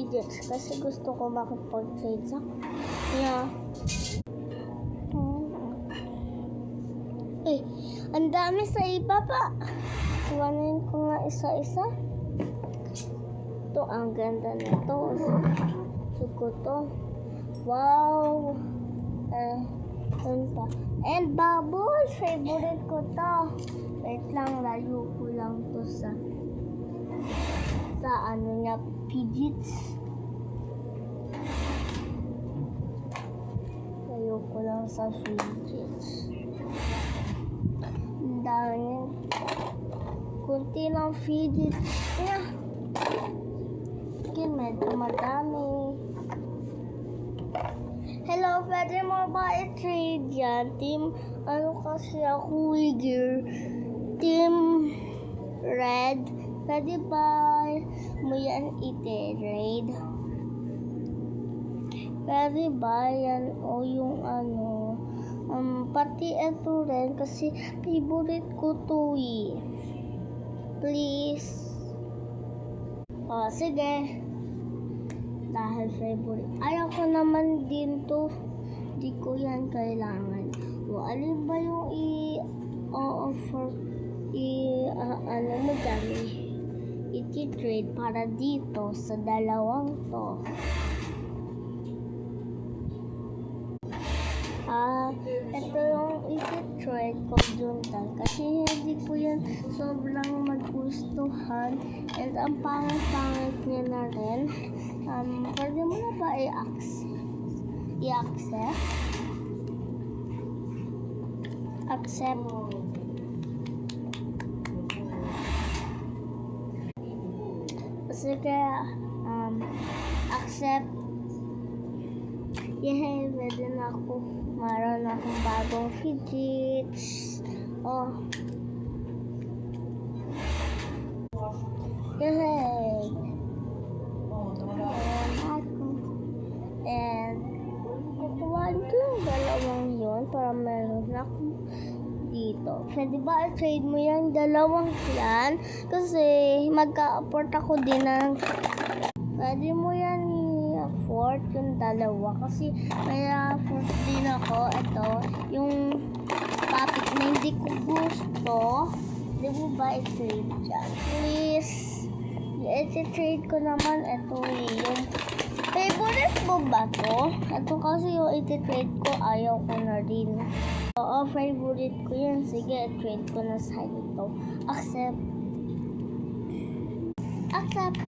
fidgets kasi gusto ko makipag-trade sa kanya. Ang dami sa ibaba. Iwanin ko nga isa-isa. Ito, ang ganda nito. Suko to. Wow! Ano pa? And bubbles! Favorite ko to. Wait lang, layo ko lang to sa ano niya, fidgets. Layo ko lang sa fidgets. Ang dami. Kunti lang fidgets niya. Medyo madami. Hello, pwede mo ba i-trade yan? Team, ano kasi ako wigger? Team Red, pwede ba mo yan i-trade? Pwede ba yan? O yung ano, pati ito rin kasi favorite ko to eh. Please. O, sige. Dahil favorite. Ayaw ko naman din to. Di ko yan kailangan. O, alin ba yung i-offer? Ano mo dyan? I-trade para dito sa dalawang to. Ito yung i-trade ko dun tal. Kasi hindi ko yan sobrang magustuhan. And ang pangit-pangit niya na rin. Pwede mo na ba i-accept? Accept. Sige, accept. Yay, pwede na ako. Meron akong bagong fidgets. Oh. Yay. And kukuhaan ko yung dalawang yun para meron ako dito. Pwede ba i-trade mo yung dalawang yan? Kasi magka-afford ako din ng pwede mo yan i-afford yung dalawa kasi may afford din ako. Ito, yung topic na hindi ko gusto. Pwede mo ba i-trade dyan? Please. I-trade ko naman ito yung favorite mo ba to? Ito kasi yung i-trade ko ayaw ko na rin. Oo, favorite ko yan. Sige, i-trade ko na sa ito. Accept. Accept.